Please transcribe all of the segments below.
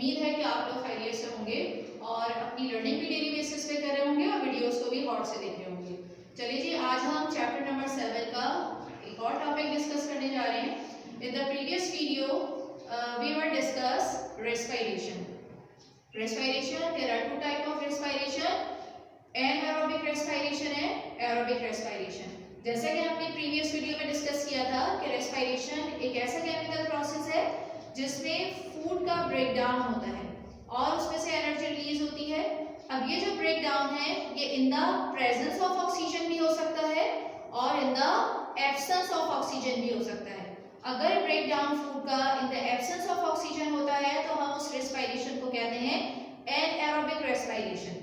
उम्मीद है कि आप लोग खैरियत से होंगे और अपनी लर्निंग भी डेली बेसिस पे कर रहे होंगे और वीडियोस को भी गौर से देख रहे होंगे। चलिए जी, आज हम चैप्टर नंबर 7 का एक और टॉपिक डिस्कस करने जा रहे हैं। In the previous video we were discuss respiration. There are two type of respiration, anaerobic respiration and aerobic respiration. जैसे कि हमने प्रीवियस वीडियो में डिस्कस किया था कि रेस्पिरेशन एक ऐसा केमिकल प्रोसेस है जिसमें फूड का ब्रेक डाउन होता है और उसमें से एनर्जी रिलीज होती है। अब ये जो ब्रेक डाउन है ये इन द प्रेजेंस ऑफ ऑक्सीजन भी हो सकता है और इन द एब्सेंस ऑफ ऑक्सीजन भी हो सकता है। अगर ब्रेक डाउन फूड का इन द एब्सेंस ऑफ ऑक्सीजन होता है तो हम उस रेस्पिरेशन को कहते हैं एनारोबिक रेस्पिरेशन,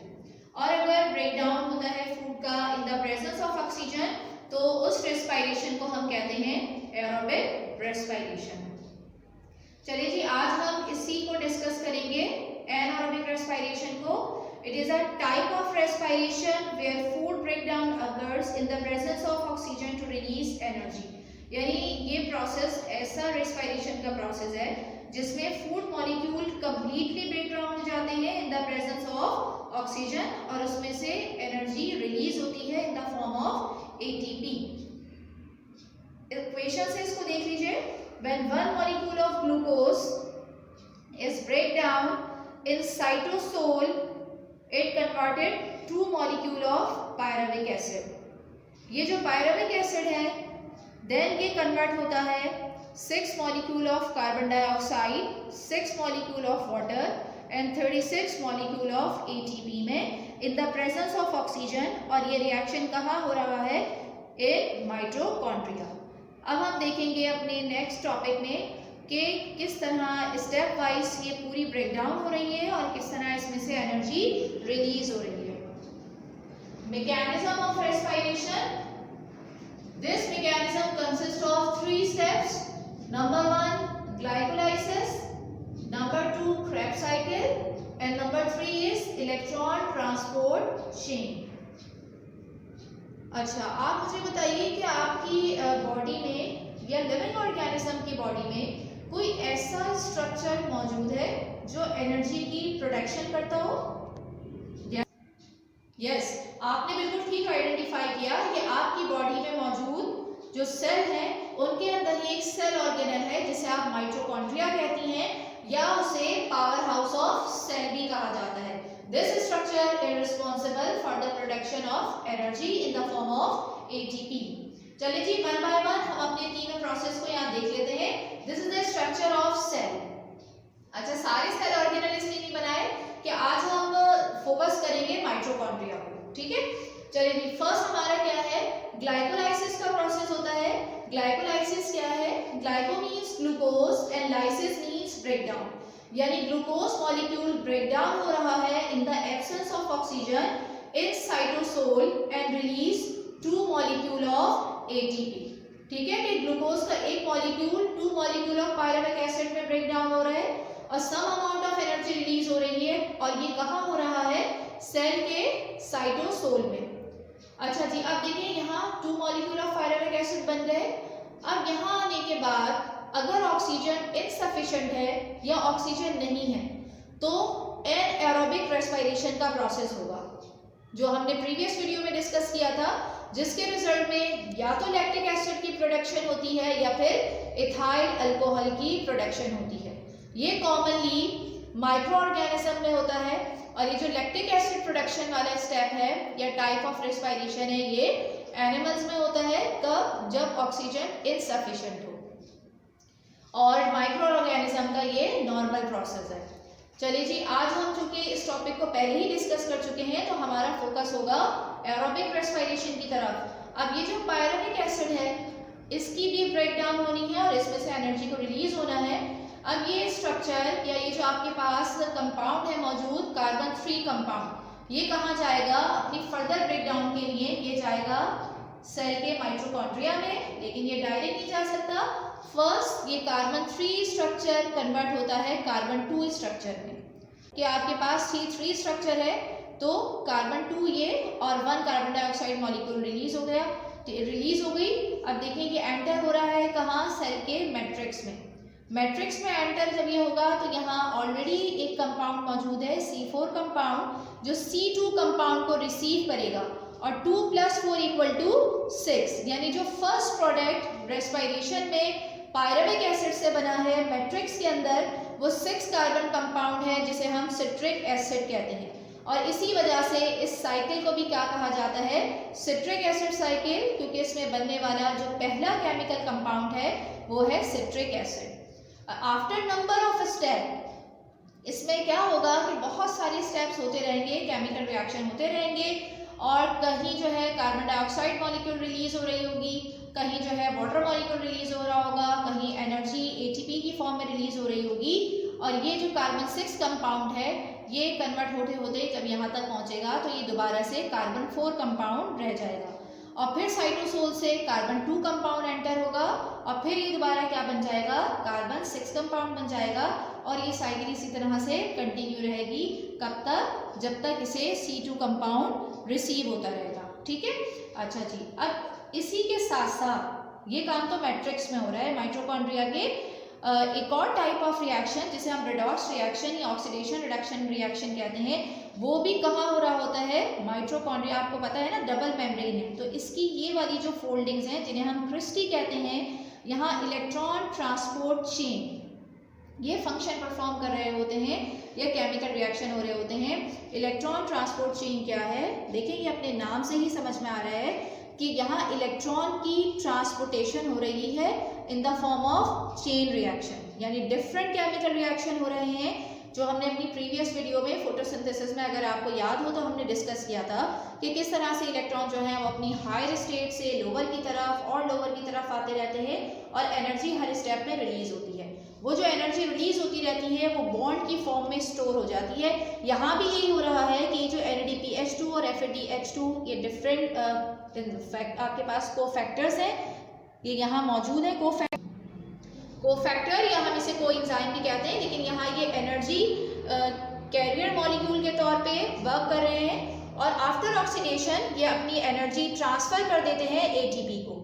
और अगर ब्रेक डाउन होता है फूड का इन द प्रेजेंस ऑफ ऑक्सीजन तो उस रेस्पिरेशन को हम कहते हैं एरोबिक रेस्पिरेशन। चलिए जी, आज हम इसी को डिस्कस करेंगे, एनारोबिक रेस्पिरेशन को। It is a type of respiration where food breakdown occurs in the presence of oxygen to release energy. यानी ये प्रोसेस ऐसा रेस्पिरेशन का प्रोसेस है जिसमें food molecule completely break down हो जाते हैं in the presence of oxygen और उसमें से एनर्जी रिलीज होती है in the form of ATP. Equation से इसको देख लीजिए। When one molecule of glucose is break down in cytosol, it converted to molecule of pyruvic acid. ये जो pyruvic acid है, then ये convert होता है 6 molecule of carbon dioxide, 6 molecule of water and 36 molecule of ATP में in the presence of oxygen। और ये reaction कहाँ हो रहा है? in mitochondria। अब हम देखेंगे अपने नेक्स्ट टॉपिक में कि किस तरह स्टेप वाइज ये पूरी ब्रेकडाउन हो रही है और किस तरह इसमें से एनर्जी रिलीज हो रही है। Mechanism of respiration. This mechanism consist of 3 steps. Number 1 glycolysis, number 2 Krebs cycle and number 3 is electron transport chain. अच्छा, आप मुझे बताइए कि आपकी बॉडी में या लिविंग ऑर्गेनिज्म की बॉडी में कोई ऐसा स्ट्रक्चर मौजूद है जो एनर्जी की प्रोडक्शन करता हो? यस, आपने बिल्कुल ठीक आइडेंटिफाई किया कि आपकी बॉडी में मौजूद जो सेल हैं उनके अंदर ही एक सेल ऑर्गेनल है जिसे आप माइटोकॉन्ड्रिया कहती हैं या उसे पावर हाउस ऑफ सेल भी कहा जाता है। This structure is responsible for the production of energy in the form of ATP। चलिए जी, वन बाय वन हम अपने तीनों प्रोसेस को यहाँ देख लेते हैं। This is the structure of cell। अच्छा, सारे सेल ऑर्गेनल इसलिए नहीं बनाए कि आज हम फोकस करेंगे माइटोकॉन्ड्रिया को, ठीक है। चलिए जी, फर्स्ट हमारा क्या है? ग्लाइकोलाइसिस का प्रोसेस होता है। ग्लाइकोलाइसिस क्या है? Glyco means glucose and lysis means breakdown, यानी ग्लूकोज मॉलिक्यूल ब्रेक डाउन हो रहा है in the absence of oxygen in cytosol and release 2 molecule of ATP. ठीक है कि ग्लूकोज का एक molecule 2 molecule of pyruvic acid में ब्रेक डाउन हो रहा है और some amount of energy release हो रही है और ये कहाँ हो रहा है? सेल के साइटोसोल में। अच्छा जी, अब देखिए यहाँ 2 मॉलिक्यूल ऑफ पायरुविक एसिड बन गए। अब यहाँ आने के बाद अगर ऑक्सीजन इनसफिशिएंट है या ऑक्सीजन नहीं है तो एनारोबिक रेस्पिरेशन का प्रोसेस होगा जो हमने प्रीवियस वीडियो में डिस्कस किया था, जिसके रिजल्ट में या तो लैक्टिक एसिड की प्रोडक्शन होती है या फिर इथाइल अल्कोहल की प्रोडक्शन होती है। ये कॉमनली माइक्रो ऑर्गेनिज्म में होता है और ये जो लैक्टिक एसिड प्रोडक्शन वाला स्टेप है या टाइप ऑफ रेस्पिरेशन है ये एनिमल्स में होता है कब? जब ऑक्सीजन इनसफिशिएंट हो, और माइक्रो ऑर्गेनिज्म का ये नॉर्मल प्रोसेस है। चलिए जी, आज हम चूंकि इस टॉपिक को पहले ही डिस्कस कर चुके हैं तो हमारा फोकस होगा एरोबिक रेस्पिरेशन की तरफ। अब ये जो पायरुविक एसिड है इसकी भी ब्रेक डाउन होनी है और इसमें से एनर्जी को रिलीज होना है। अब ये स्ट्रक्चर या ये जो आपके पास कंपाउंड है मौजूद, कार्बन 3 कंपाउंड, ये कहाँ जाएगा अपनी फर्दर ब्रेक डाउन के लिए? ये जाएगा सेल के माइटोकॉन्ड्रिया में, लेकिन ये डायरेक्ट नहीं जा सकता। फर्स्ट ये कार्बन 3 स्ट्रक्चर कन्वर्ट होता है कार्बन 2 स्ट्रक्चर में कि आपके पास C3 स्ट्रक्चर है तो कार्बन 2 ये और 1 कार्बन डाइऑक्साइड मॉलिक्यूल रिलीज हो गई। अब देखिए ये एंटर हो रहा है कहाँ? सेल के मैट्रिक्स में। मैट्रिक्स में एंटर जब ये होगा तो यहाँ ऑलरेडी एक कंपाउंड मौजूद है C4 कंपाउंड, जो C2 कंपाउंड को रिसीव करेगा और 2 + 4 = 6, यानी जो फर्स्ट प्रोडक्ट रेस्पिरेशन में पायरुविक एसिड से बना है मैट्रिक्स के अंदर, वो 6 कार्बन कंपाउंड है जिसे हम सिट्रिक एसिड कहते हैं। और इसी वजह से इस साइकिल को भी क्या कहा जाता है, सिट्रिक एसिड साइकिल, क्योंकि इसमें बनने वाला जो पहला केमिकल कंपाउंड है वो है citric acid. After number of step, इसमें क्या होगा कि बहुत सारे स्टेप्स होते रहेंगे, केमिकल रिएक्शन होते रहेंगे, और कहीं जो है कार्बन डाइऑक्साइड मॉलिक्यूल रिलीज हो रही होगी, कहीं जो है वाटर मॉलिक्यूल रिलीज हो रहा होगा, कहीं एनर्जी ATP की फॉर्म में रिलीज हो रही होगी, और ये जो कार्बन 6 कंपाउंड है ये कन्वर्ट होते होते जब यहाँ तक पहुँचेगा तो ये दोबारा से कार्बन 4 कंपाउंड रह जाएगा, और फिर साइटोसोल से कार्बन 2 कंपाउंड एंटर होगा, और फिर ये दोबारा क्या बन जाएगा, कार्बन 6 कंपाउंड बन जाएगा, और ये साइकिल इसी तरह से कंटिन्यू रहेगी। कब तक, जब तक इसे C2 कंपाउंड रिसीव होता रहेगा। ठीक है, अच्छा जी। अब इसी के साथ साथ ये काम तो मैट्रिक्स में हो रहा है, माइटोकॉन्ड्रिया के एक और टाइप ऑफ रिएक्शन जिसे हम रेडॉक्स रिएक्शन या ऑक्सीडेशन रिडक्शन रिएक्शन कहते हैं, वो भी कहाँ हो रहा होता है, माइटोकॉन्ड्रिया। आपको पता है ना डबल मेम्ब्रेन है, तो इसकी ये वाली जो फोल्डिंग्स हैं जिन्हें हम क्रिस्टी कहते हैं, यहाँ इलेक्ट्रॉन ट्रांसपोर्ट चेन ये फंक्शन परफॉर्म कर रहे होते हैं, या केमिकल रिएक्शन हो रहे होते हैं। इलेक्ट्रॉन ट्रांसपोर्ट चेन क्या है, देखिए ये अपने नाम से ही समझ में आ रहा है कि यहाँ इलेक्ट्रॉन की ट्रांसपोर्टेशन हो रही है in the form of chain reaction, यानी डिफरेंट केमिकल रिएक्शन हो रहे हैं, जो हमने अपनी प्रीवियस वीडियो में फोटोसिंथेसिस में, अगर आपको याद हो तो हमने डिस्कस किया था कि किस तरह से इलेक्ट्रॉन जो है वो अपनी हायर स्टेट से लोअर की तरफ और लोअर की तरफ आते रहते हैं, और एनर्जी हर स्टेप में रिलीज होती है। वो जो एनर्जी रिलीज होती रहती है वो बॉन्ड की फॉर्म में स्टोर हो जाती है। यहाँ भी यही हो रहा है कि जो NADPH2 और FADH2 ये डिफरेंट आपके पास कोफैक्टर्स हैं, ये यहाँ मौजूद है। कोफैक्टर या हम इसे कोएंजाइम भी कहते हैं, लेकिन यहाँ ये एनर्जी कैरियर मॉलिक्यूल के तौर पे वर्क कर रहे हैं, और आफ्टर ऑक्सीडेशन ये अपनी एनर्जी ट्रांसफर कर देते हैं ATP को,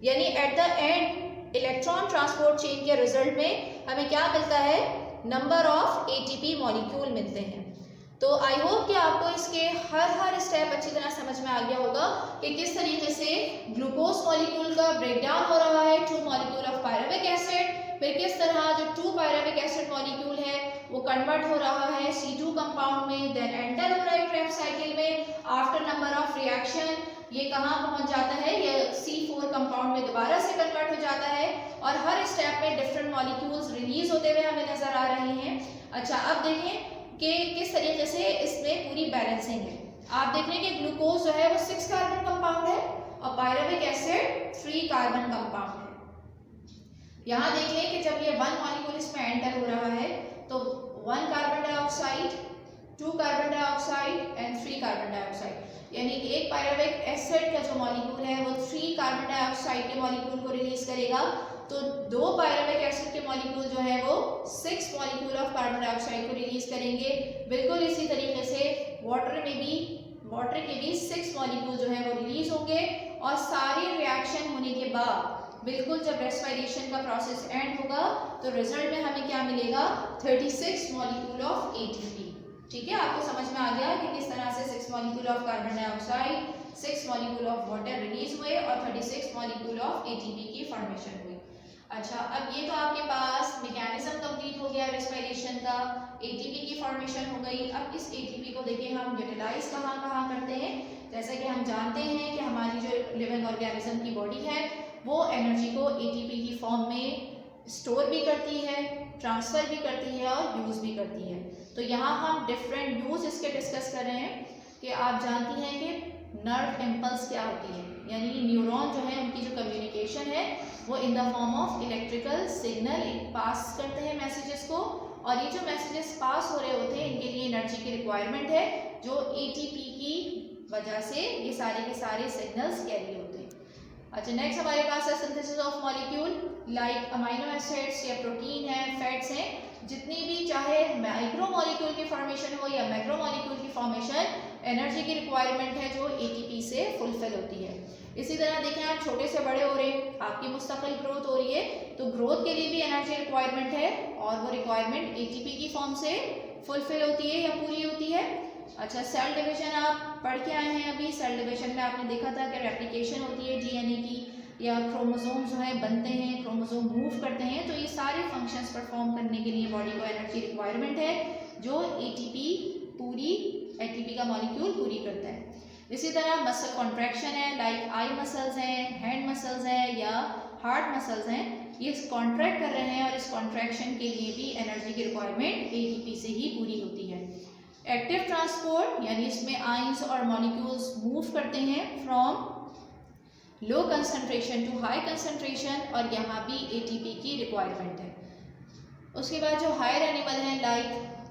यानी at the end electron transport chain के रिजल्ट में हमें क्या मिलता है, नंबर ऑफ ATP मॉलिक्यूल मिलते हैं। तो आई होप कि आपको इसके हर स्टेप अच्छी तरह समझ में आ गया होगा कि किस तरीके से ग्लूकोज मॉलिक्यूल का ब्रेकडाउन हो रहा है 2 मॉलिक्यूल ऑफ पायरुविक एसिड, फिर किस तरह जो 2 पायरुविक एसिड मॉलिक्यूल है वो कन्वर्ट हो रहा है C2 कंपाउंड में, देन एंटर हो रहा है क्रेब्स साइकिल में। आफ्टर नंबर ऑफ रिएक्शन ये कहाँ पहुंच जाता है, ये C4 कंपाउंड में दोबारा से कन्वर्ट हो जाता है, और हर स्टेप में डिफरेंट मॉलिक्यूल्स रिलीज होते हुए हमें नजर आ रहे हैं। अच्छा, अब देखें कि किस तरीके से इसमें पूरी बैलेंसिंग है। आप देख रहे हैं कि ग्लूकोज जो है वो 6 कार्बन कंपाउंड है, और पायरुविक एसिड 3 कार्बन कंपाउंड है। यहाँ देख लें कि जब ये 1 मॉलिक्यूल इसमें एंटर हो रहा है तो 1 carbon dioxide, 2 carbon dioxide and 3 carbon dioxide, यानी कि एक पायरुविक एसिड का जो मॉलिक्यूल है वो 3 कार्बन डाइऑक्साइड के मॉलिक्यूल को रिलीज करेगा, तो 2 पायरुविक एसिड के मॉलिक्यूल जो है वो 6 मॉलिक्यूल ऑफ कार्बन डाइऑक्साइड को रिलीज करेंगे। बिल्कुल इसी तरीके से वाटर के भी 6 मॉलिक्यूल जो है वो रिलीज होंगे, और सारी रिएक्शन होने के बाद बिल्कुल जब रेस्पिरेशन का प्रोसेस एंड होगा तो रिजल्ट में हमें क्या मिलेगा, 36 मॉलिक्यूल ऑफ ATP। ठीक है, आपको समझ में आ गया कि किस तरह से 6 molecule of carbon dioxide, 6 molecule of water release हुए, और 36 मॉलिक्यूल ऑफ ATP की फॉर्मेशन हुई। अच्छा, अब ये तो आपके पास मैकेनिज्म कंप्लीट हो गया रेस्पिरेशन का, ATP की फॉर्मेशन हो गई। अब इस ATP को देखिए हम यूटिलाइज कहाँ करते हैं। जैसा कि हम जानते हैं कि हमारी जो लिविंग ऑर्गेनिज्म की बॉडी है वो एनर्जी को ATP की फॉर्म में स्टोर भी करती है, ट्रांसफ़र भी करती है और यूज़ भी करती है। तो यहाँ हम डिफरेंट यूज़ इसके डिस्कस कर रहे हैं कि आप जानती हैं कि नर्व इम्पल्स क्या होती है, यानी न्यूरॉन जो है उनकी जो कम्युनिकेशन है वो इन the form of electrical signal pass करते हैं मैसेजेस को, और ये जो मैसेजेस पास हो रहे होते हैं इनके लिए एनर्जी की रिक्वायरमेंट है, जो ATP की वजह से ये सारे के सारे सिग्नल्स कैरी होते हैं। अच्छा, नेक्स्ट हमारे पास है synthesis of molecule, like amino acids या प्रोटीन है, फैट्स हैं, जितनी भी चाहे माइक्रो मॉलिक्यूल की फॉर्मेशन हो या मैक्रो मॉलिक्यूल की फॉर्मेशन, एनर्जी की रिक्वायरमेंट है जो ATP से फुलफिल होती है। इसी तरह देखें आप छोटे से बड़े हो रहे हैं, आपकी मुस्तकिल ग्रोथ हो रही है, तो ग्रोथ के लिए भी एनर्जी रिक्वायरमेंट है और वो रिक्वायरमेंट एटीपी की फॉर्म से फुलफिल होती है या पूरी होती है। अच्छा, सेल डिवीजन आप पढ़ के आए हैं अभी। सेल डिवीजन में आपने देखा था कि रेप्लिकेशन होती है डीएनए की, या क्रोमोसोम जो है बनते हैं, क्रोमोसोम मूव करते हैं, तो ये सारे फंक्शंस परफॉर्म करने के लिए बॉडी को एनर्जी रिक्वायरमेंट है जो एटीपी का मॉलिक्यूल पूरी करता है। इसी तरह मसल कॉन्ट्रैक्शन है, लाइक आई मसल्स हैं, हैंड मसल्स हैं या हार्ट मसल्स हैं, ये कॉन्ट्रैक्ट कर रहे हैं और इस कॉन्ट्रैक्शन के लिए भी एनर्जी की रिक्वायरमेंट एटीपी से ही पूरी होती है। एक्टिव ट्रांसपोर्ट यानी इसमें आयंस और मॉलिक्यूल्स मूव करते हैं from low concentration to high concentration, और यहाँ भी एटीपी की रिक्वायरमेंट है। उसके बाद जो हायर एनिमल हैं लाइक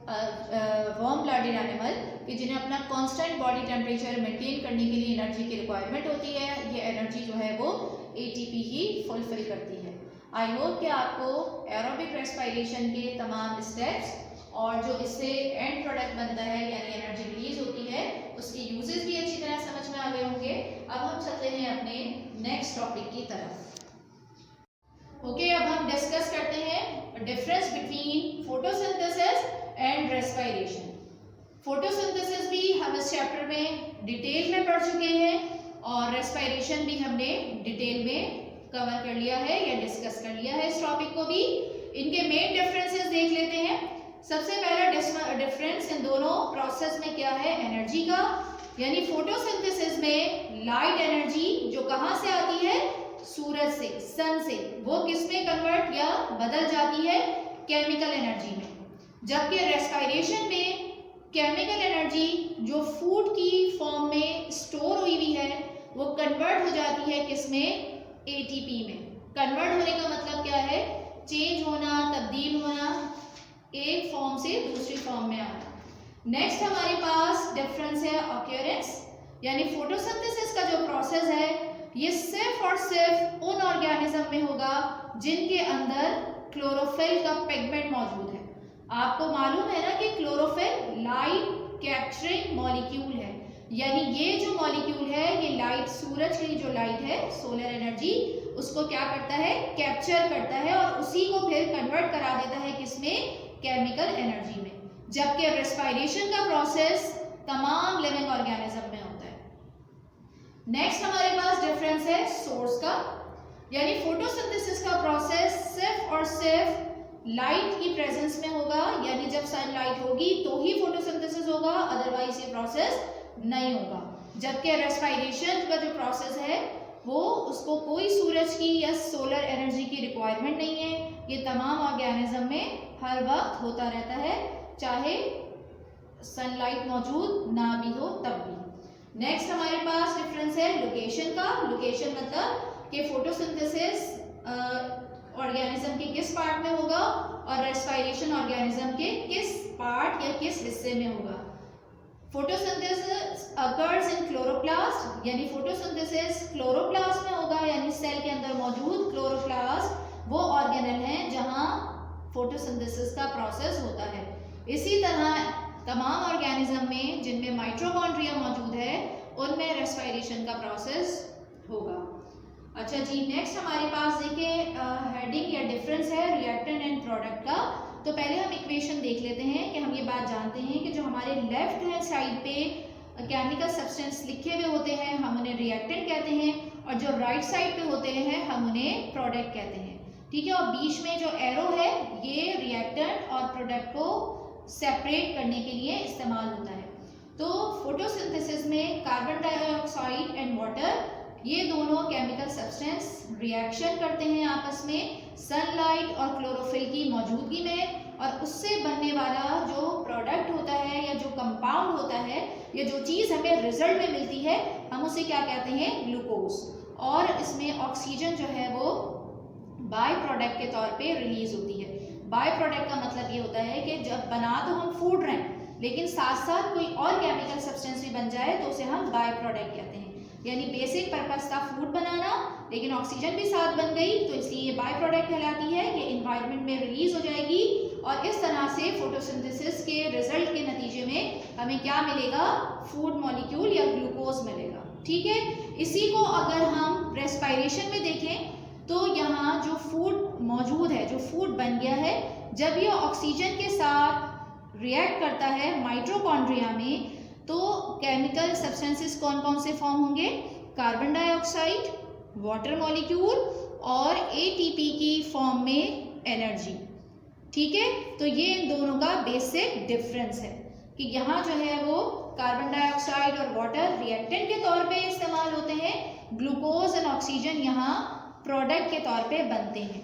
वार्म ब्लडेड एनिमल, कि जिन्हें अपना कांस्टेंट बॉडी टेम्परेचर मेंटेन करने के लिए एनर्जी की रिक्वायरमेंट होती है, ये एनर्जी जो है वो एटीपी ही फुलफिल करती है। आई होप कि आपको एरोबिक रेस्पिरेशन के तमाम स्टेप्स और जो इससे एंड प्रोडक्ट बनता है यानी एनर्जी रिलीज होती है उसके यूजेस भी अच्छी तरह समझ में आ गए होंगे। अब हम चलते हैं अपने नेक्स्ट टॉपिक की तरफ। ओके, अब हम डिस्कस करते हैं difference between photosynthesis and respiration. Photosynthesis भी हम इस चैप्टर में डिटेल में पढ़ चुके हैं और रेस्पिरेशन भी हमने डिटेल में कवर कर लिया है या डिस्कस कर लिया है इस टॉपिक को भी। इनके मेन डिफरेंसेस देख लेते हैं। सबसे पहला डिफरेंस इन दोनों प्रोसेस में क्या है, एनर्जी का, यानी फोटोसिंथेसिस में लाइट एनर्जी जो कहाँ से आती है, सूरज से, सन से, वो किस में कन्वर्ट या बदल जाती है, केमिकल एनर्जी में। जबकि रेस्पिरेशन में केमिकल एनर्जी जो फूड की फॉर्म में स्टोर हुई हुई है वो कन्वर्ट हो जाती है किसमें, एटीपी में। कन्वर्ट होने का मतलब क्या है, चेंज होना, तब्दील होना, एक फॉर्म से दूसरी फॉर्म में आना। नेक्स्ट हमारे पास डिफरेंस है ऑक्यूरेंस, यानी फोटोसिंथेसिस का जो प्रोसेस है ये सिर्फ और सिर्फ उन ऑर्गेनिज्म में होगा जिनके अंदर क्लोरोफिल का पिगमेंट मौजूद है। आपको मालूम है ना कि क्लोरोफिल लाइट कैप्चरिंग मॉलिक्यूल है, यानी ये जो मॉलिक्यूल है ये लाइट, सूरज की जो लाइट है, सोलर एनर्जी, उसको क्या करता है, कैप्चर करता है और उसी को फिर कन्वर्ट करा देता है किसमें, केमिकल एनर्जी में। जबकि रेस्पिरेशन का प्रोसेस तमाम लिविंग ऑर्गेनिज्म में होता है। नेक्स्ट हमारे पास डिफरेंस है सोर्स का, यानी फोटोसिंथेसिस का प्रोसेस सिर्फ और सिर्फ लाइट की प्रेजेंस में होगा, यानी जब सनलाइट होगी तो ही फोटोसिंथेसिस होगा, अदरवाइज ये प्रोसेस नहीं होगा। जबकि रेस्पिरेशन का जो प्रोसेस है वो उसको कोई सूरज की या सोलर एनर्जी की रिक्वायरमेंट नहीं है, ये तमाम ऑर्गेनिज्म में हर वक्त होता रहता है, चाहे सनलाइट मौजूद ना भी हो तब भी। नेक्स्ट हमारे पास डिफरेंस है लोकेशन का। लोकेशन मतलब कि फोटोसिंथेसिस ऑर्गेनिज्म के किस पार्ट में होगा और रेस्पिरेशन ऑर्गेनिज्म के किस पार्ट या किस हिस्से में होगा। फोटोसिंथेसिस अकर्स इन क्लोरोप्लास्ट, यानी फोटोसिंथेसिस क्लोरोप्लास्ट में होगा, यानी सेल के अंदर मौजूद क्लोरोप्लास्ट वो ऑर्गेनेल हैं जहां फोटोसिंथेसिस का प्रोसेस होता है। इसी तरह तमाम ऑर्गेनिज्म में जिनमें माइटोकॉन्ड्रिया मौजूद है उनमें रेस्पिरेशन का प्रोसेस होगा। अच्छा जी, नेक्स्ट हमारे पास देखिए हेडिंग या डिफरेंस है रिएक्टेंट एंड प्रोडक्ट का। तो पहले हम इक्वेशन देख लेते हैं कि हम ये बात जानते हैं कि जो हमारे लेफ्ट हैंड साइड पे केमिकल सब्सटेंस लिखे हुए होते हैं हम उन्हें रिएक्टेंट कहते हैं, और जो राइट साइड पे होते हैं हम उन्हें प्रोडक्ट कहते हैं। ठीक है, और बीच में जो एरो है ये रिएक्टेंट और प्रोडक्ट को सेपरेट करने के लिए इस्तेमाल होता है। तो फोटोसिंथेसिस में कार्बन डाइऑक्साइड एंड वाटर ये दोनों केमिकल सब्सटेंस रिएक्शन करते हैं आपस में सनलाइट और क्लोरोफिल की मौजूदगी में, और उससे बनने वाला जो प्रोडक्ट होता है या जो कंपाउंड होता है या जो चीज़ हमें रिजल्ट में मिलती है हम उसे क्या कहते हैं, ग्लूकोज। और इसमें ऑक्सीजन जो है वो बाय प्रोडक्ट के तौर पे रिलीज होती है। बाय प्रोडक्ट का मतलब ये होता है कि जब बना तो हम फूड रहे हैं लेकिन साथ साथ कोई और केमिकल सब्सटेंस भी बन जाए तो उसे हम बाय प्रोडक्ट कहते हैं। यानी बेसिक पर्पस था फूड बनाना लेकिन ऑक्सीजन भी साथ बन गई तो इसलिए ये बाय प्रोडक्ट कहलाती है, ये इन्वायरमेंट में रिलीज हो जाएगी और इस तरह से फोटोसिंथेसिस के रिजल्ट के नतीजे में हमें क्या मिलेगा, फूड मॉलिक्यूल या ग्लूकोज मिलेगा। ठीक है। इसी को अगर हम रेस्पायरेशन में देखें तो यहाँ जो फूड मौजूद है, जो फूड बन गया है, जब ये ऑक्सीजन के साथ रिएक्ट करता है माइटोकॉन्ड्रिया में, तो केमिकल सब्सटेंसेस कौन कौन से फॉर्म होंगे? कार्बन डाइऑक्साइड, वाटर मॉलिक्यूल और एटीपी की फॉर्म में एनर्जी। ठीक है, तो ये इन दोनों का बेसिक डिफरेंस है कि यहाँ जो है वो कार्बन डाइऑक्साइड और वाटर रिएक्टेंट के तौर पे इस्तेमाल होते हैं, ग्लूकोज एंड ऑक्सीजन यहाँ प्रोडक्ट के तौर पे बनते हैं।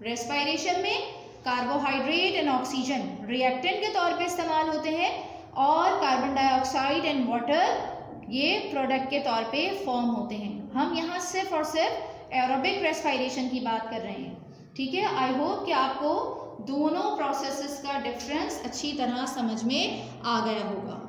रेस्पायरेशन में कार्बोहाइड्रेट एंड ऑक्सीजन रिएक्टेंट के तौर पे इस्तेमाल होते हैं और कार्बन डाइऑक्साइड एंड वाटर ये प्रोडक्ट के तौर पे फॉर्म होते हैं। हम यहाँ सिर्फ और सिर्फ एरोबिक रेस्पायरेशन की बात कर रहे हैं। ठीक है, आई होप कि आपको दोनों प्रोसेसेस का डिफरेंस अच्छी तरह समझ में आ गया होगा।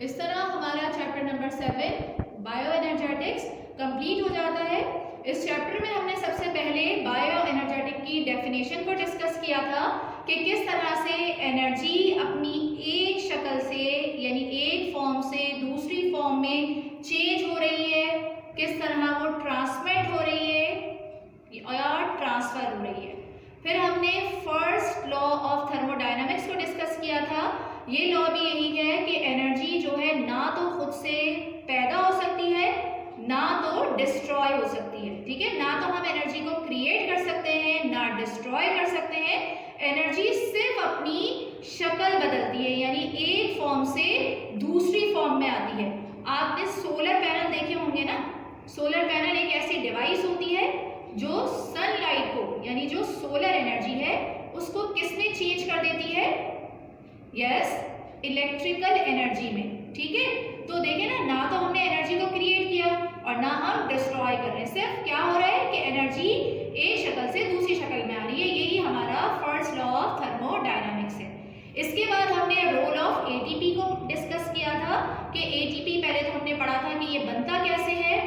इस तरह हमारा chapter number 7 bio energetics complete हो जाता है। इस चैप्टर में हमने सबसे पहले बायो एनर्जेटिक की डेफिनेशन को डिस्कस किया था कि किस तरह से एनर्जी अपनी एक शक्ल से यानी एक फॉर्म से दूसरी फॉर्म में चेंज हो रही है, किस तरह वो ट्रांसमिट हो रही है या ट्रांसफर हो रही है। फिर हमने फर्स्ट लॉ ऑफ थर्मोडायनामिक्स को डिस्कस किया था। ये लॉ भी यही है कि एनर्जी जो है ना तो खुद से पैदा हो सकती है ना तो डिस्ट्रॉय हो सकती है। ठीक है, ना तो हम एनर्जी को क्रिएट कर सकते हैं ना डिस्ट्रॉय कर सकते हैं। एनर्जी सिर्फ अपनी शक्ल बदलती है यानी एक फॉर्म से दूसरी फॉर्म में आती है। आपने सोलर पैनल देखे होंगे ना, सोलर पैनल एक ऐसी डिवाइस होती है जो सनलाइट को यानी जो सोलर एनर्जी है उसको किसमें चेंज कर देती है? यस, इलेक्ट्रिकल एनर्जी में। ठीक है, तो देखें ना तो हमने एनर्जी को क्रिएट किया और ना हम डिस्ट्रॉय कर रहे हैं। सिर्फ क्या हो रहा है कि एनर्जी एक शक्ल से दूसरी शक्ल में आ रही है। यही हमारा फर्स्ट लॉ ऑफ थर्मोडायनामिक्स है। इसके बाद हमने रोल ऑफ एटीपी को डिस्कस किया था कि एटीपी पहले तो हमने पढ़ा था कि ये बनता कैसे है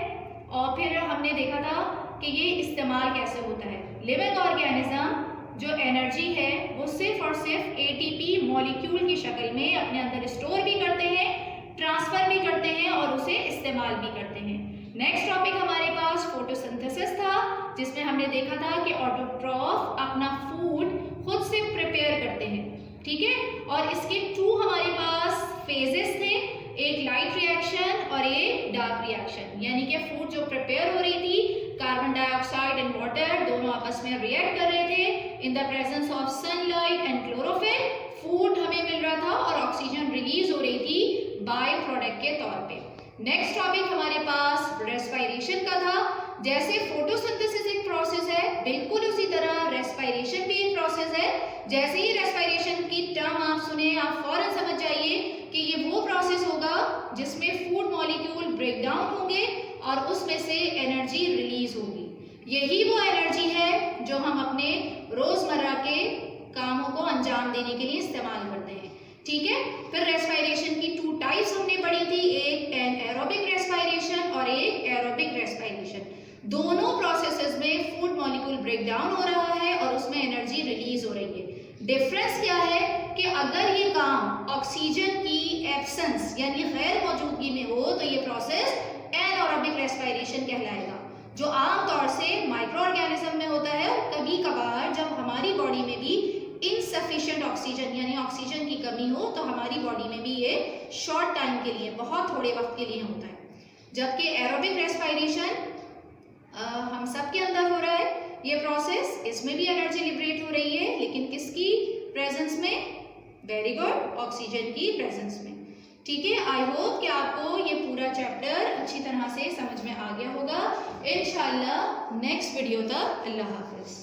और फिर हमने देखा था कि ये इस्तेमाल कैसे होता है। लिविंग ऑर्गेनिज्म जो एनर्जी है वो सिर्फ और सिर्फ एटीपी मॉलिक्यूल की शक्ल में अपने अंदर स्टोर भी करते हैं, ट्रांसफर भी करते हैं और उसे इस्तेमाल भी करते हैं। नेक्स्ट टॉपिक हमारे पास फोटोसिंथेसिस था, जिसमें हमने देखा था कि ऑटोट्रॉफ अपना फूड खुद से प्रिपेयर करते हैं। ठीक है, और इसके 2 हमारे पास फेजेस थे, एक लाइट रिएक्शन और एक डार्क रिएक्शन। यानी कि फूड जो प्रिपेयर हो रही थी, कार्बन डाइऑक्साइड एंड वाटर दोनों आपस में रिएक्ट कर रहे थे इन the presence of sunlight and chlorophyll. Food हमें मिल रहा था और ऑक्सीजन रिलीज हो रही थी बाय प्रोडक्ट के तौर पे। नेक्स्ट टॉपिक हमारे पास रेस्पायरेशन का था। जैसे फोटोसिंथेसिस एक प्रोसेस है, बिल्कुल उसी तरह रेस्पायरेशन भी एक प्रोसेस है। जैसे ही रेस्पायरेशन की टर्म आप सुने आप फौरन समझ जाइए कि ये वो प्रोसेस होगा जिसमें फूड मॉलिक्यूल ब्रेक डाउन होंगे और उसमें से एनर्जी रिलीज होगी। यही वो एनर्जी है जो हम अपने रोजमर्रा के कामों को अंजाम देने के लिए इस्तेमाल करते हैं। ठीक है, फिर रेस्पायरेशन की 2 टाइप्स हमने पढ़ी थी, एक एनारोबिक रेस्पायरेशन और एक एरोबिक रेस्पायरेशन। दोनों प्रोसेसेस में फूड मॉलिक्यूल ब्रेक डाउन हो रहा है और उसमें एनर्जी रिलीज हो रही है। डिफरेंस क्या है कि अगर ये काम ऑक्सीजन की एब्सेंस यानी गैर मौजूदगी में हो तो ये प्रोसेस एनारोबिक रेस्पायरेशन कहलाएगा, जो आमतौर से माइक्रो ऑर्गेनिज्म में होता है। कभी कभार जब हमारी बॉडी में भी इनसफिशिएंट ऑक्सीजन यानी ऑक्सीजन की कमी हो तो हमारी बॉडी में भी ये शॉर्ट टाइम के लिए, बहुत थोड़े वक्त के लिए होता है। जबकि एरोबिक रेस्पायरेशन हम सब के अंदर हो रहा है ये प्रोसेस, इसमें भी एनर्जी लिबरेट हो रही है, लेकिन किसकी प्रेजेंस में? वेरी गुड, ऑक्सीजन की प्रेजेंस में। ठीक है, आई होप कि आपको ये पूरा चैप्टर अच्छी तरह से समझ में आ गया होगा। इंशाल्लाह नेक्स्ट वीडियो तक अल्लाह हाफिज।